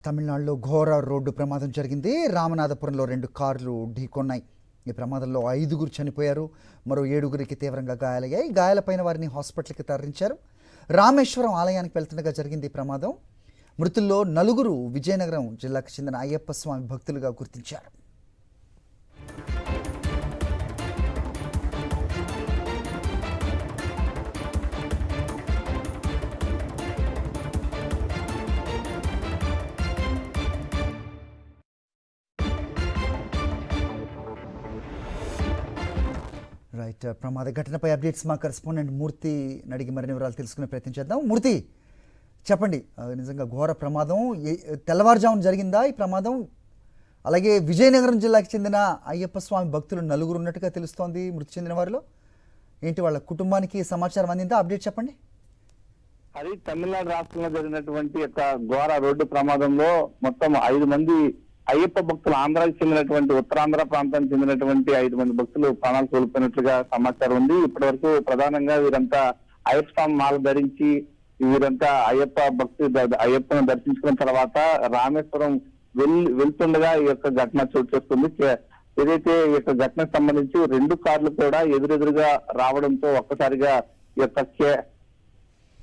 తమిళనాడులో ఘోర రోడ్డు ప్రమాదం జరిగింది. రామనాథపురంలో 2 కార్లు ఢీకొన్నాయి. ఈ ప్రమాదంలో 5 చనిపోయారు, మరో 7 తీవ్రంగా గాయాలయ్యాయి. గాయాలపైన వారిని హాస్పిటల్కి తరలించారు. రామేశ్వరం ఆలయానికి వెళ్తుండగా జరిగింది ఈ ప్రమాదం. మృతుల్లో 4 విజయనగరం జిల్లాకు చెందిన అయ్యప్ప స్వామి భక్తులుగా గుర్తించారు. రైట్, ప్రమాద ఘటనపై అప్డేట్స్ మా కరెస్పాండెంట్ మూర్తి అడిగి మరిన్ని వివరాలు తెలుసుకునే ప్రయత్నం చేద్దాం. మూర్తి, చెప్పండి, నిజంగా ఘోర ప్రమాదం తెల్లవారుజామున జరిగిందా ఈ ప్రమాదం? అలాగే విజయనగరం జిల్లాకి చెందిన అయ్యప్ప స్వామి భక్తులు 4 ఉన్నట్టుగా తెలుస్తోంది. మృతి చెందిన వారిలో ఏంటి, వాళ్ళ కుటుంబానికి సమాచారం అందిందా? అప్డేట్ చెప్పండి. అది తమిళనాడు రాష్ట్రంలో జరిగినటువంటి యొక్క ఘోర రోడ్డు ప్రమాదంలో మొత్తం 5 మంది అయ్యప్ప భక్తులు, ఆంధ్రాకి చెందినటువంటి ఉత్తరాంధ్ర ప్రాంతానికి చెందినటువంటి 5 మంది భక్తులు ప్రాణాలు కోల్పోయినట్లుగా సమాచారం ఉంది. ఇప్పటి వరకు ప్రధానంగా వీరంతా అయ్యప్ప స్వామి మాల ధరించి వీరంతా అయ్యప్పను దర్శించుకున్న తర్వాత రామేశ్వరం వెళ్తుండగా ఈ యొక్క ఘటన చోటు చేసుకుంది. ఏదైతే ఈ యొక్క ఘటనకు సంబంధించి 2 కార్లు కూడా ఎదురెదురుగా రావడంతో ఒక్కసారిగా ఈ యొక్క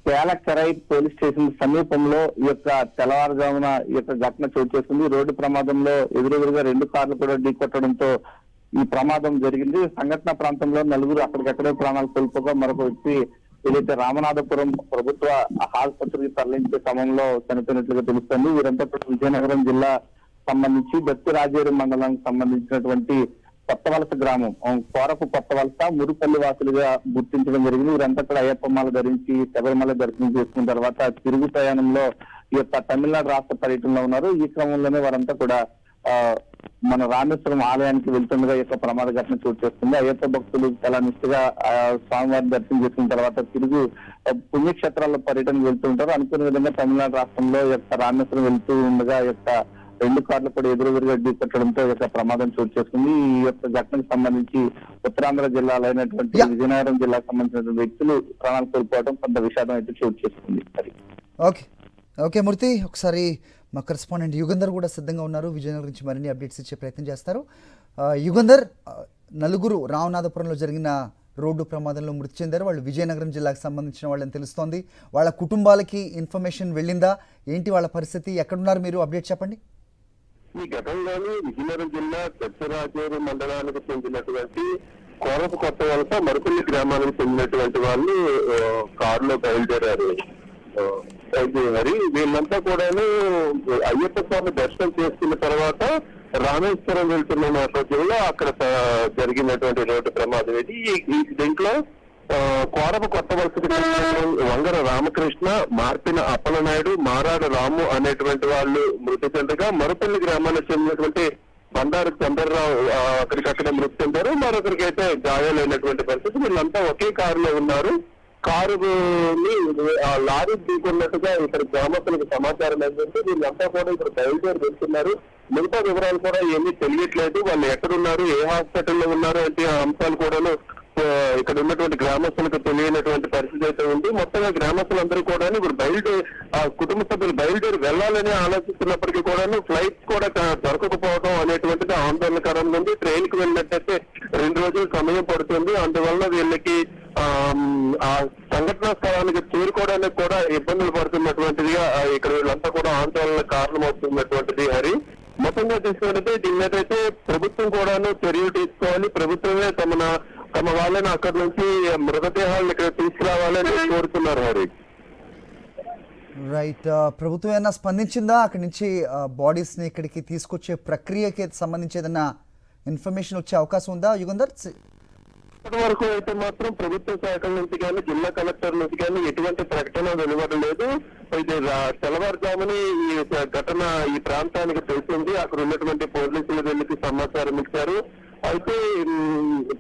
కేలకెరై పోలీస్ స్టేషన్ సమీపంలో ఈ యొక్క తెల్లవారుజామున ఈ యొక్క ఘటన చోటు చేసుకుంది. రోడ్డు ప్రమాదంలో ఎదురెదురుగా 2 కార్లు కూడా ఢీకొట్టడంతో ఈ ప్రమాదం జరిగింది. సంఘటన ప్రాంతంలో 4 అక్కడికక్కడే ప్రాణాలు కోల్పోగా మరొక వ్యక్తి ఏదైతే రామనాథపురం ప్రభుత్వ ఆసుపత్రికి తరలించే క్రమంలో చనిపోయినట్లుగా తెలుస్తుంది. వీరంతా విజయనగరం జిల్లా సంబంధించి దత్తిరాజేరు మండలానికి సంబంధించినటువంటి కొత్తవలస గ్రామం, కోరపు కొత్తవలస మురుపల్లి వాసులుగా గుర్తించడం జరిగింది. వీరంతా కూడా అయ్యప్ప మాల ధరించి శబరిమల దర్శనం చేసుకున్న తర్వాత తిరుగు ప్రయాణంలో ఈ యొక్క తమిళనాడు రాష్ట్ర పర్యటనలో ఉన్నారు. ఈ క్రమంలోనే వారంతా కూడా మన రామేశ్వరం ఆలయానికి వెళ్తుండగా ఈ యొక్క ప్రమాద ఘటన చోటు చేస్తుంది. అయ్యప్ప భక్తులు చాలా నిష్ఠగా స్వామివారిని దర్శనం చేసుకున్న తర్వాత తిరుగు పుణ్యక్షేత్రాల్లో పర్యటన వెళ్తూ ఉంటారు. అనుకున్న విధంగా తమిళనాడు రాష్ట్రంలో ఈ యొక్క రామేశ్వరం వెళ్తూ ఉండగా ఈ యొక్క 2 కార్లు కూడా ఎదురుగా ఢీకొట్టడంతో ఈ యొక్క ప్రమాదం చోటు చేసుకుంది. ఈ యొక్క ఘటనకు సంబంధించి ఉత్తరాంధ్ర జిల్లాలో అయినటువంటి విజయనగరం జిల్లాకు సంబంధించిన వ్యక్తులు ప్రాణాలు కోల్పోవడం కొంత విషాదం అయితే చోటు చేసుకుంది. ఓకే మూర్తి, ఒకసారి మా కరెస్పాండెంట్ యుగంధర్ కూడా సిద్ధంగా ఉన్నారు. విజయనగరం నుంచి మరిన్ని అప్డేట్స్ ఇచ్చే ప్రయత్నం చేస్తారు. యుగంధర్, 4 రామనాథపురంలో జరిగిన రోడ్డు ప్రమాదంలో మృతి చెందారు. వాళ్ళు విజయనగరం జిల్లాకు సంబంధించిన వాళ్ళని తెలుస్తోంది. వాళ్ళ కుటుంబాలకి ఇన్ఫర్మేషన్ వెళ్ళిందా? ఏంటి వాళ్ళ పరిస్థితి? ఎక్కడున్నారు మీరు? అప్డేట్ చెప్పండి. ఈ ఘటనలోని విజయనగరం జిల్లా దత్తిరాజేరు మండలానికి చెందినటువంటి కోరపు కొత్త వలస మరుపల్లి గ్రామానికి చెందినటువంటి వాళ్ళు కారులో బయలుదేరారు. మరి వీళ్ళంతా కూడాను అయ్యప్ప స్వామి దర్శనం చేసుకున్న తర్వాత రామేశ్వరం వెళ్తున్న నేపథ్యంలో అక్కడ జరిగినటువంటి రోడ్డు ప్రమాదం ఇది. దీంట్లో కోరపు కొత్త వలసకి వంగర రామకృష్ణ, మార్పిన అప్పలనాయుడు, మారాడు రాము అనేటువంటి వాళ్ళు మృతి చెందగా మరుపల్లి గ్రామానికి చెందినటువంటి బండారు చంద్రరావు అక్కడికక్కడే మృతి చెందారు. మరొకరికి అయితే గాయాలైనటువంటి పరిస్థితి. వీళ్ళంతా ఒకే కారులో ఉన్నారు. కారుని లారీ ఢీకొన్నట్టుగా ఇక్కడ గ్రామస్తులకు సమాచారం ఏంటంటే వీళ్ళంతా కూడా ఇక్కడ బయలుదేరి వెళ్తున్నారు. మిగతా వివరాలు కూడా ఏమీ తెలియట్లేదు. వాళ్ళు ఎక్కడున్నారు, ఏ హాస్పిటల్లో ఉన్నారు అంటే అంశాలు కూడాను ఇక్కడ ఉన్నటువంటి గ్రామస్తులకు తెలియనటువంటి పరిస్థితి అయితే ఉంది. మొత్తంగా గ్రామస్తులందరూ కూడా ఇప్పుడు కుటుంబ సభ్యులు బయలుదేరి వెళ్లాలని ఆలోచిస్తున్నప్పటికీ కూడాను ఫ్లైట్స్ కూడా దొరకకపోవడం అనేటువంటిది ఆందోళనకరంగా ఉంది. ట్రైన్ కి వెళ్ళినట్టయితే 2 రోజులు సమయం పడుతుంది. అందువల్ల వీళ్ళకి ఆ సంఘటనా స్థలానికి చేరుకోవడానికి కూడా ఇబ్బందులు పడుతున్నటువంటిదిగా ఇక్కడ వీళ్ళంతా కూడా ఆందోళన కారణమవుతున్నటువంటిది. హరి, మొత్తంగా తీసుకున్నట్లయితే దీని మీద అయితే ప్రభుత్వం కూడాను చర్యలు తీసుకోవాలి. ప్రభుత్వమే తమ వాళ్ళని అక్కడి నుంచి మృతదేహాలను ఇక్కడ తీసుకురావాలని కోరుతున్నారు. హరి, రైట్, ప్రభుత్వం ఏమైనా స్పందించిందా? అక్కడి నుంచి బాడీస్ ని ఇక్కడికి తీసుకొచ్చే ప్రక్రియకి సంబంధించి ఏదైనా ఇన్ఫర్మేషన్ వచ్చే అవకాశం ఉందా యుగంధర్? ఇప్పటి వరకు అయితే మాత్రం ప్రభుత్వ శాఖల నుంచి కానీ జిల్లా కలెక్టర్ నుంచి కానీ ఎటువంటి ప్రకటన వెలువడలేదు. ఇది తెల్లవారుజాముని ఈ ఘటన ఈ ప్రాంతానికి తెలిసింది. అక్కడ ఉన్నటువంటి పోలీసులు వెళ్ళి సమాచారం ఇచ్చారు. అయితే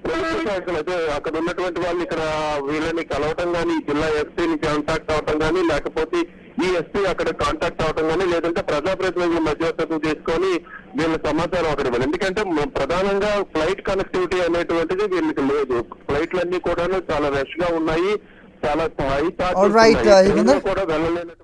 ప్రభుత్వ శాఖలు అయితే అక్కడ ఉన్నటువంటి వాళ్ళు ఇక్కడ వీళ్ళని కలవటం కానీ, జిల్లా ఎస్పీని కాంటాక్ట్ అవటం కానీ, లేకపోతే ఈ ఎస్పీ అక్కడ కాంటాక్ట్ అవటం కానీ, లేదంటే ప్రజాప్రతినిధుల మధ్యవర్తిత్వం తీసుకొని వీళ్ళ సమాచారం అక్కడ ఇవ్వాలి. ఎందుకంటే ప్రధానంగా ఫ్లైట్ కనెక్టివిటీ అనేటువంటిది వీళ్ళకి లేదు. ఫ్లైట్లన్నీ కూడా చాలా రష్ గా ఉన్నాయి, చాలా హై చార్జెస్ కూడా వెళ్ళలేనటువంటి